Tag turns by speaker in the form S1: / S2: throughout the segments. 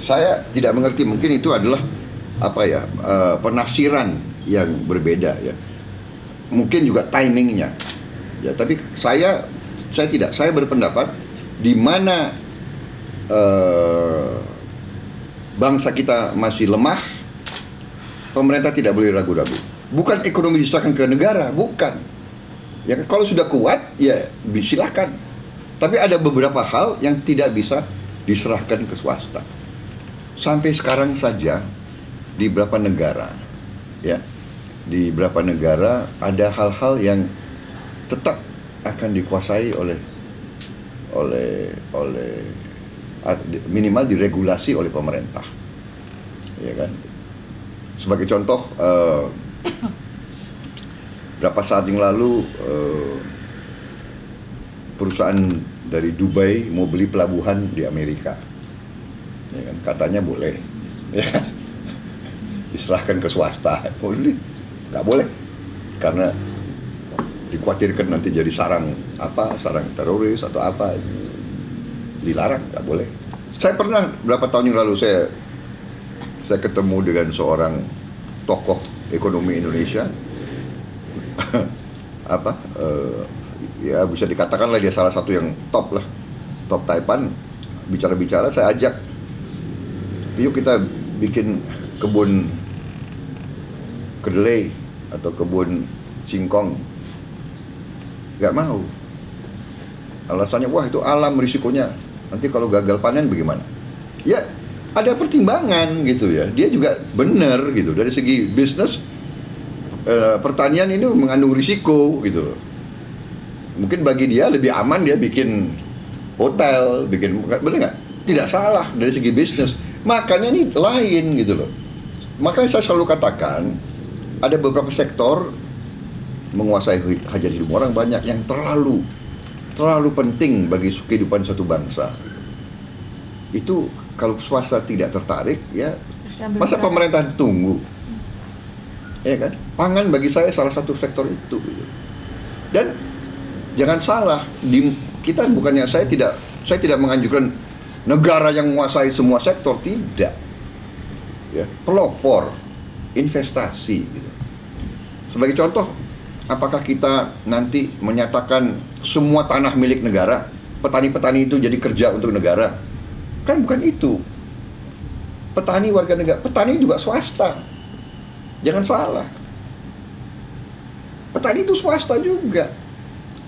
S1: saya tidak mengerti, mungkin itu adalah penafsiran yang berbeda ya. Mungkin juga timingnya. Ya, tapi saya tidak. Saya berpendapat di mana bangsa kita masih lemah, pemerintah tidak boleh ragu-ragu. Bukan ekonomi diserahkan ke negara, bukan. Ya, kalau sudah kuat, ya silakan. Tapi ada beberapa hal yang tidak bisa diserahkan ke swasta. Sampai sekarang saja di beberapa negara, ya, di beberapa negara ada hal-hal yang tetap akan dikuasai oleh minimal diregulasi oleh pemerintah, ya kan. Sebagai contoh, berapa saat yang lalu perusahaan dari Dubai mau beli pelabuhan di Amerika, ya kan, katanya boleh, ya kan, diserahkan ke swasta. Boleh, nggak boleh, karena dikhawatirkan nanti jadi sarang teroris atau apa, dilarang, nggak boleh. Saya pernah berapa tahun yang lalu saya ketemu dengan seorang tokoh ekonomi Indonesia, ya bisa dikatakan lah dia salah satu yang top Taipan. Bicara-bicara saya ajak, yuk kita bikin kebun kedelai atau kebun singkong. Gak mau. Alasannya, wah itu alam risikonya, nanti kalau gagal panen bagaimana? Ya ada pertimbangan gitu ya. Dia juga benar gitu, dari segi bisnis pertanian ini mengandung risiko gitu loh. Mungkin bagi dia lebih aman dia bikin hotel, bener nggak? Tidak salah dari segi bisnis. Makanya ini lain gitu loh. Makanya saya selalu katakan ada beberapa sektor menguasai hajat hidup orang banyak yang terlalu penting bagi kehidupan suatu bangsa. Itu kalau swasta tidak tertarik, ya masa pemerintah tunggu? Ya kan? Pangan bagi saya salah satu sektor itu. Dan jangan salah, kita bukannya saya tidak menganjurkan negara yang menguasai semua sektor, tidak. Ya, pelopor, investasi. Gitu. Sebagai contoh, apakah kita nanti menyatakan semua tanah milik negara, petani-petani itu jadi kerja untuk negara? Kan bukan itu. Petani warga negara, petani juga swasta. Jangan salah. Petani itu swasta juga.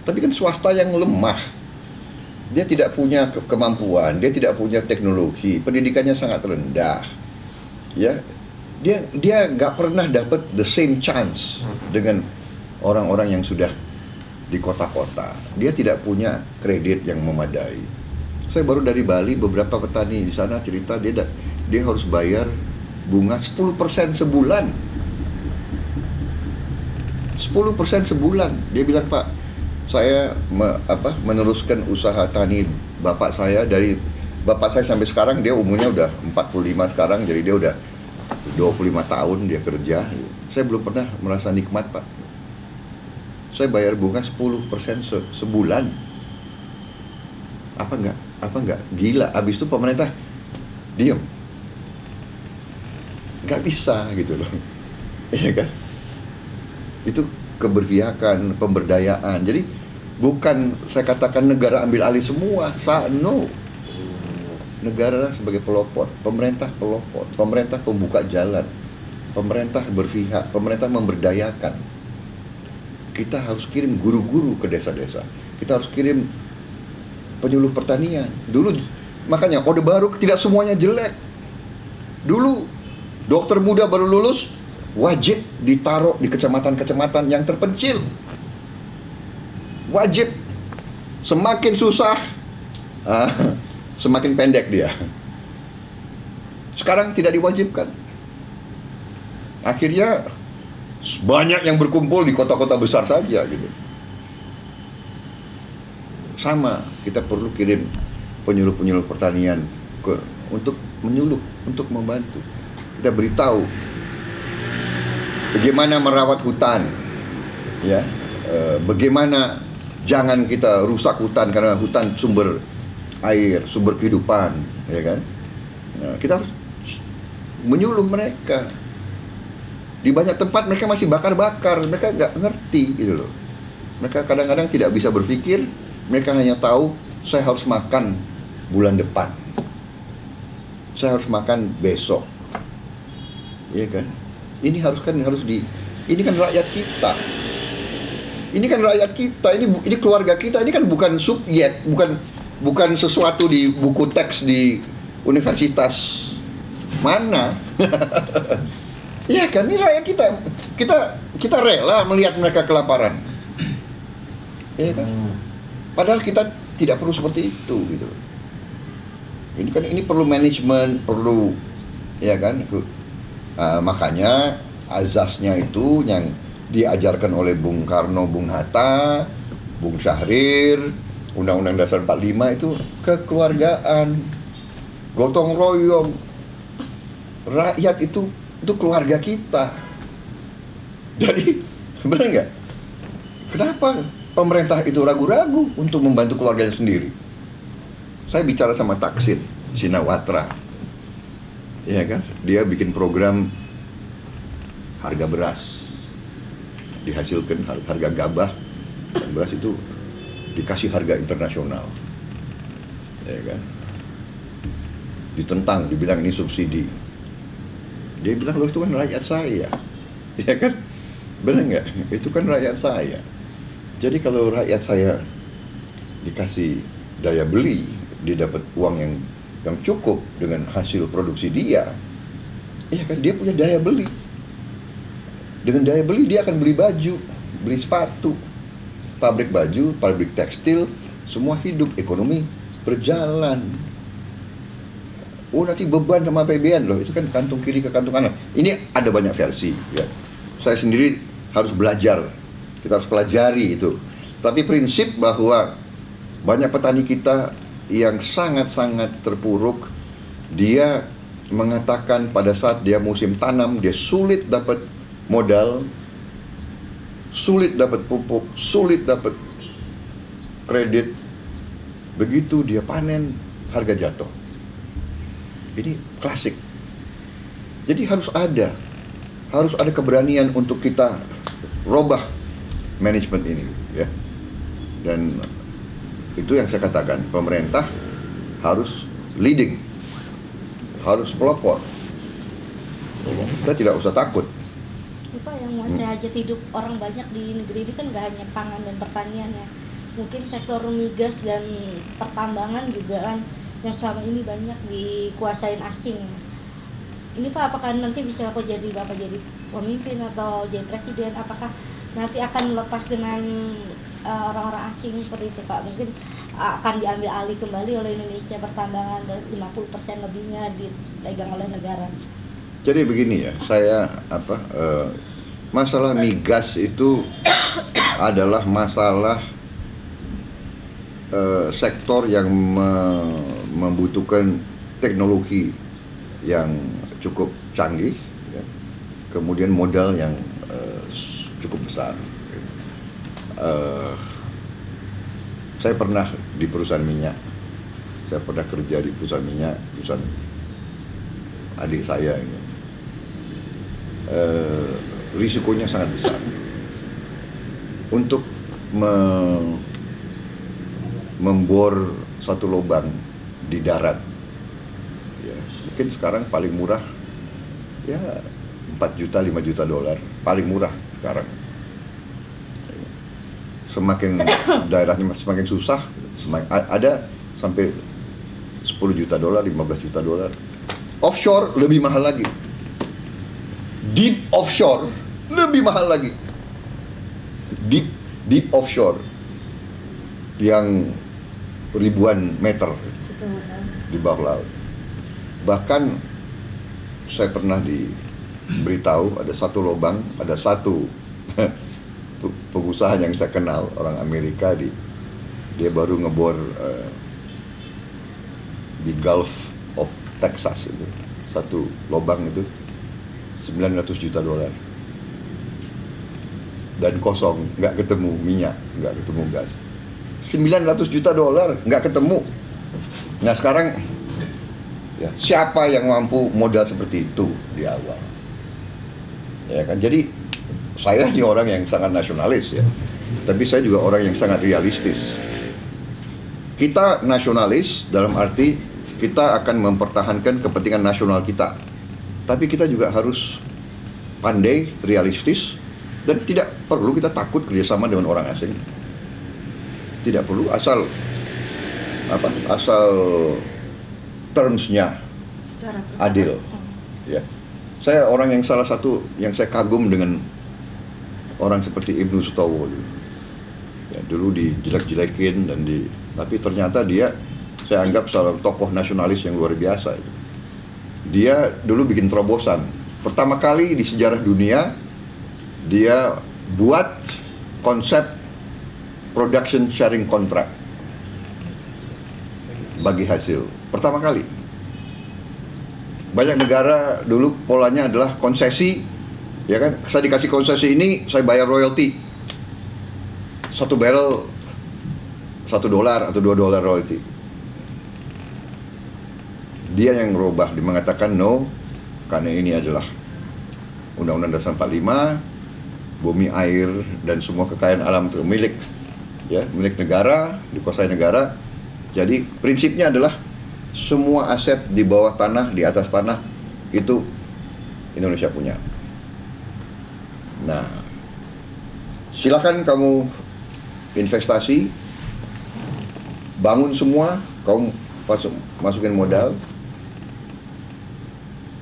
S1: Tapi kan swasta yang lemah. Dia tidak punya kemampuan, dia tidak punya teknologi, pendidikannya sangat rendah. Ya. Dia nggak pernah dapat the same chance dengan orang-orang yang sudah di kota-kota. Dia tidak punya kredit yang memadai. Saya baru dari Bali, beberapa petani di sana cerita dia harus bayar bunga 10% sebulan. 10% sebulan. Dia bilang, Pak, saya meneruskan usaha tani bapak saya. Dari bapak saya sampai sekarang, dia umurnya udah 45 sekarang, jadi dia udah 25 tahun dia kerja. Saya belum pernah merasa nikmat, Pak. Saya bayar bunga 10% sebulan. Apa enggak gila? Habis itu pemerintah diam. Nggak bisa gitu loh. Iya kan? Itu keberpihakan, pemberdayaan. Jadi bukan saya katakan negara ambil alih semua. No. Negara sebagai pelopor, pemerintah pelopor, pemerintah pembuka jalan, pemerintah berpihak, pemerintah memberdayakan. Kita harus kirim guru-guru ke desa-desa. Kita harus kirim penyuluh pertanian. Dulu makanya Orde Baru tidak semuanya jelek. Dulu dokter muda baru lulus wajib ditaruh di kecamatan-kecamatan yang terpencil. Wajib. Semakin susah, semakin pendek dia. Sekarang tidak diwajibkan. Akhirnya banyak yang berkumpul di kota-kota besar saja gitu. Sama, kita perlu kirim penyuluh-penyuluh pertanian untuk menyuluh, untuk membantu. Kita beritahu bagaimana merawat hutan, ya, bagaimana jangan kita rusak hutan, karena hutan sumber air, sumber kehidupan, ya kan? Nah, kita harus menyuluh mereka. Di banyak tempat mereka masih bakar-bakar, mereka nggak ngerti gitu loh. Mereka kadang-kadang tidak bisa berpikir, mereka hanya tahu saya harus makan bulan depan, saya harus makan besok, iya kan? Ini harus ini kan rakyat kita, ini keluarga kita, ini kan bukan subjek, bukan sesuatu di buku teks di universitas mana. Iya kan, ini rakyat kita rela melihat mereka kelaparan, iya kan? Padahal kita tidak perlu seperti itu gitu. Ini perlu manajemen, perlu, ya kan? Makanya azasnya itu yang diajarkan oleh Bung Karno, Bung Hatta, Bung Syahrir, Undang-Undang Dasar 45 itu kekeluargaan, gotong royong. Rakyat itu keluarga kita. Jadi benar nggak? Kenapa pemerintah itu ragu-ragu untuk membantu keluarganya sendiri? Saya bicara sama Thaksin Shinawatra, ya kan? Dia bikin program harga beras, dihasilkan harga gabah dan beras itu dikasih harga internasional, ya kan? Ditentang, dibilang ini subsidi. Dia bilang, loh itu kan rakyat saya, ya kan? Benar nggak? Itu kan rakyat saya. Jadi kalau rakyat saya dikasih daya beli, dia dapat uang yang cukup dengan hasil produksi dia, ya kan? Dia punya daya beli. Dengan daya beli dia akan beli baju, beli sepatu, pabrik baju, pabrik tekstil, semua hidup, ekonomi berjalan. Oh nanti beban sama APBN loh, itu kan kantung kiri ke kantung kanan. Ini ada banyak versi ya. Saya sendiri harus belajar, kita harus pelajari itu. Tapi prinsip bahwa banyak petani kita yang sangat-sangat terpuruk, dia mengatakan pada saat dia musim tanam, dia sulit dapat modal, sulit dapat pupuk, sulit dapat kredit. Begitu dia panen, harga jatuh. Ini klasik. Jadi harus ada keberanian untuk kita robah manajemen ini, ya. Dan itu yang saya katakan, pemerintah harus leading, harus pelopor. Kita tidak usah takut.
S2: Pak, yang masih hajat hidup orang banyak di negeri ini kan gak hanya pangan dan pertanian ya, mungkin sektor migas dan pertambangan juga kan yang selama ini banyak dikuasain asing. Ini Pak, apakah nanti bisa Bapak jadi pemimpin atau jadi presiden, apakah nanti akan lepas dengan orang-orang asing seperti itu Pak? Mungkin akan diambil alih kembali oleh Indonesia pertambangan dan 50% lebihnya dipegang oleh negara.
S1: Jadi begini ya, saya masalah migas itu adalah masalah sektor yang membutuhkan teknologi yang cukup canggih, ya. Kemudian modal yang cukup besar. Saya pernah di perusahaan minyak, saya pernah kerja di perusahaan minyak, perusahaan adik saya ini. Risikonya sangat besar untuk membor satu lubang di darat, ya, mungkin sekarang paling murah ya 4 juta, 5 juta dolar, paling murah sekarang. Semakin daerahnya semakin susah, ada sampai 10 juta dolar, 15 juta dolar. Offshore lebih mahal lagi, deep offshore lebih mahal lagi, deep offshore yang ribuan meter di bawah laut. Bahkan saya pernah diberitahu ada satu lubang, ada satu pengusaha yang saya kenal, orang Amerika, dia baru ngebor di Gulf of Texas itu, satu lubang itu $900 juta dan kosong, nggak ketemu minyak, nggak ketemu gas. $900 juta nggak ketemu. Nah sekarang Ya, siapa yang mampu modal seperti itu di awal? Ya kan, jadi saya ini orang yang sangat nasionalis ya, tapi saya juga orang yang sangat realistis. Kita nasionalis dalam arti kita akan mempertahankan kepentingan nasional kita, tapi kita juga harus pandai, realistis, dan tidak perlu kita takut kerjasama dengan orang asing. Tidak perlu, asal terms-nya adil. Ya, saya orang yang salah satu yang saya kagum dengan orang seperti Ibnu Sutowo. Ya, dulu dijelek-jelekin tapi ternyata dia saya anggap seorang tokoh nasionalis yang luar biasa. Dia dulu bikin terobosan. Pertama kali di sejarah dunia dia buat konsep production sharing contract bagi hasil. Pertama kali. Banyak negara dulu polanya adalah konsesi, ya kan? Saya dikasih konsesi ini, saya bayar royalti. Satu barrel $1 atau $2 royalti. Dia yang merubah, dia mengatakan no, karena ini adalah Undang-Undang Dasar 45, bumi, air, dan semua kekayaan alam itu milik negara, dikuasai negara. Jadi prinsipnya adalah semua aset di bawah tanah, di atas tanah itu Indonesia punya. Nah, silakan kamu investasi, bangun semua, kamu masukin modal,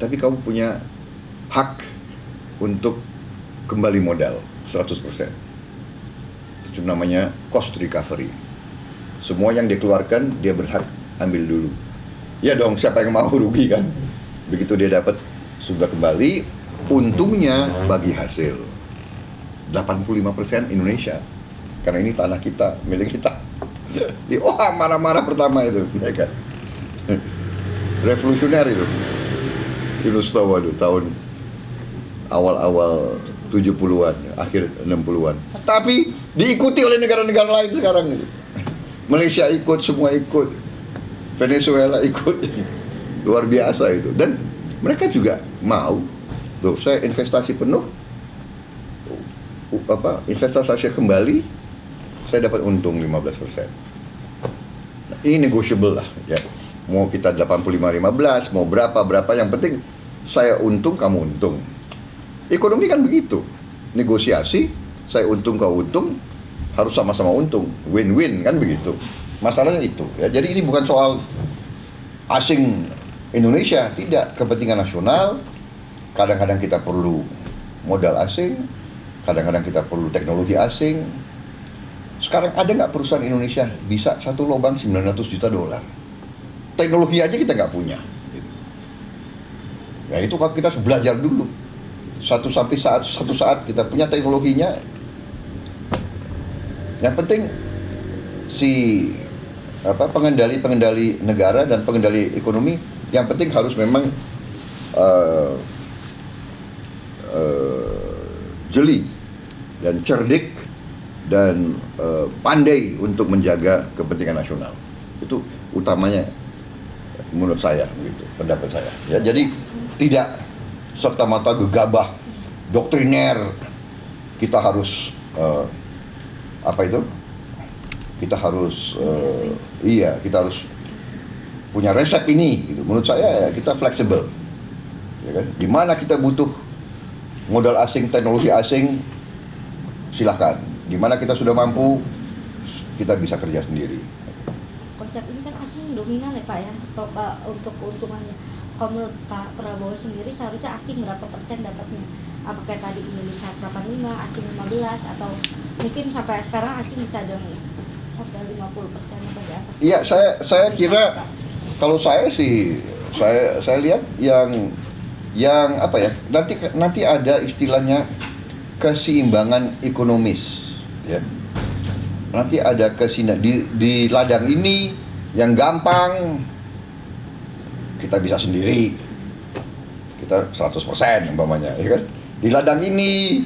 S1: tapi kamu punya hak untuk kembali modal 100%. Itu namanya cost recovery. Semua yang dikeluarkan dia berhak ambil dulu. Ya dong, siapa yang mau rugi kan? Begitu dia dapat sudah kembali, untungnya bagi hasil 85% Indonesia. Karena ini tanah kita, milik kita. Marah-marah pertama itu mereka. Revolusioner itu. Ibnu Sutowo itu tahun awal-awal 70-an, akhir 60-an. Tapi diikuti oleh negara-negara lain sekarang itu. Malaysia ikut, semua ikut. Venezuela ikut. Luar biasa itu. Dan mereka juga mau. Tuh, saya investasi penuh. Investasi saya kembali, saya dapat untung 15%. Nah, ini negotiable lah ya. Mau kita 85-15, mau berapa, yang penting saya untung, kamu untung. Ekonomi kan begitu. Negosiasi, saya untung, kau untung, harus sama-sama untung. Win-win kan begitu. Masalahnya itu ya. Jadi ini bukan soal asing Indonesia, tidak, kepentingan nasional. Kadang-kadang kita perlu modal asing, kadang-kadang kita perlu teknologi asing. Sekarang ada nggak perusahaan Indonesia bisa satu lubang $900 juta? Teknologi aja kita nggak punya. Ya itu kalau kita belajar dulu. Satu saat kita punya teknologinya. Yang penting pengendali negara dan pengendali ekonomi, yang penting harus memang jeli dan cerdik dan pandai untuk menjaga kepentingan nasional. Itu utamanya menurut saya, begitu pendapat saya. Ya, jadi tidak serta-merta gegabah, doktriner. Kita harus kita harus punya resep ini gitu. Menurut saya kita fleksibel, ya kan? Di mana kita butuh modal asing, teknologi asing, silahkan. Di mana kita sudah mampu, kita bisa kerja sendiri.
S2: Konsep ini kan asing dominan ya Pak ya, untuk keuntungannya. Kalau menurut Pak Prabowo sendiri seharusnya asing berapa persen dapatnya? Apakah tadi Indonesia 85, asing 15, atau mungkin sampai sekarang asing bisa ada sampai 50% atau di atas?
S1: Iya, saya kira kalau saya sih saya lihat yang apa ya, nanti ada istilahnya keseimbangan ekonomis ya. Nanti ada di ladang ini yang gampang kita bisa sendiri, kita 100% umpamanya ya kan. Di ladang ini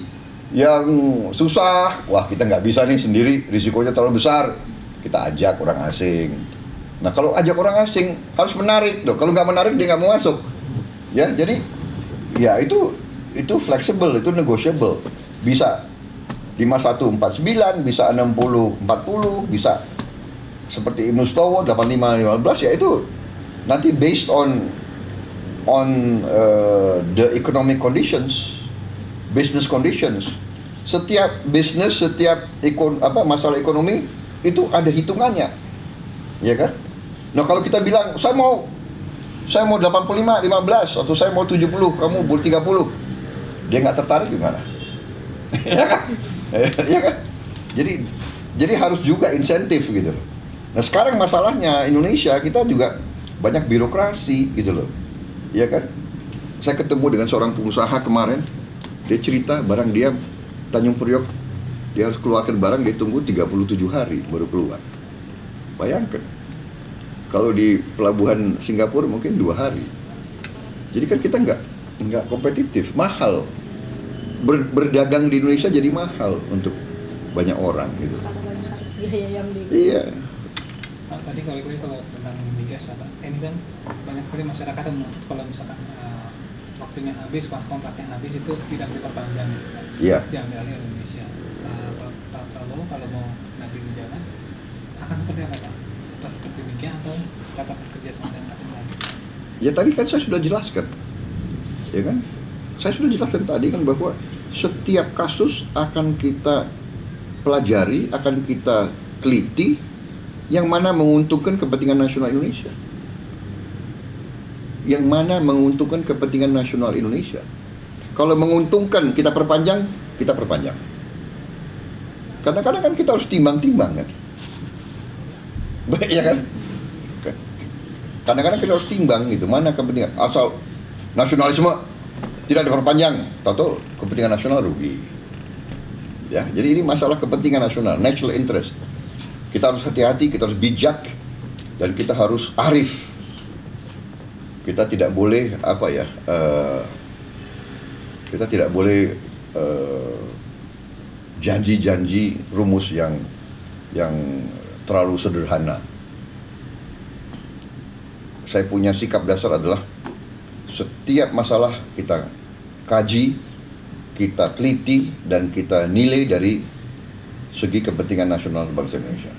S1: yang susah, wah kita nggak bisa nih sendiri, risikonya terlalu besar, kita ajak orang asing. Nah kalau ajak orang asing harus menarik dong. Kalau nggak menarik dia nggak mau masuk. Ya, jadi ya itu fleksibel, itu negotiable. Bisa 5149, bisa 6040, bisa seperti Ibnu Stowo 8515, ya itu nanti based on the economic conditions, business conditions. Setiap bisnis, setiap masalah ekonomi itu ada hitungannya, ya kan? Nah kalau kita bilang saya mau 85-15 atau saya mau 70, kamu boleh 30, dia nggak tertarik gimana? Ya kan? Ya kan? Jadi harus juga insentif gitu loh. Nah sekarang masalahnya Indonesia, kita juga banyak birokrasi gitu loh, ya kan? Saya ketemu dengan seorang pengusaha kemarin, dia cerita barang dia Tanjung Priok, dia harus keluarkan barang, dia tunggu 37 hari baru keluar. Bayangkan, kalau di pelabuhan Singapura mungkin 2 hari. Jadi kan kita nggak kompetitif, mahal. Berdagang di Indonesia jadi mahal untuk banyak orang gitu.
S2: Karena banyak harus biaya yang
S1: Iya.
S3: Tadi kalau tentang migas ini kan banyak sekali masyarakat yang menuntut kalau misalkan waktunya habis, pas kontraknya habis itu tidak diperpanjang.
S1: Iya.
S3: Diambil alih Indonesia. Pak Prabowo kalau mau nanti di jalan akan seperti apa Pak? Tetap seperti demikian atau tetap bekerja sama dengan asing lagi?
S1: Ya tadi kan saya sudah jelaskan, ya kan? Saya sudah jelaskan tadi kan bahwa setiap kasus akan kita pelajari, akan kita teliti, yang mana menguntungkan kepentingan nasional Indonesia. Yang mana menguntungkan kepentingan nasional Indonesia. Kalau menguntungkan kita perpanjang, kita perpanjang. Karena kadang kan kita harus timbang-timbang kan. Baik ya kan? Kadang-kadang kita harus timbang gitu, mana kepentingan. Asal nasionalisme tidak diperpanjang, tahu kepentingan nasional rugi. Ya, jadi ini masalah kepentingan nasional, national interest. Kita harus hati-hati, kita harus bijak, dan kita harus arif. Kita tidak boleh kita tidak boleh janji-janji rumus yang terlalu sederhana. Saya punya sikap dasar adalah setiap masalah kita kaji, kita teliti, dan kita nilai dari segi kepentingan nasional bangsa Indonesia.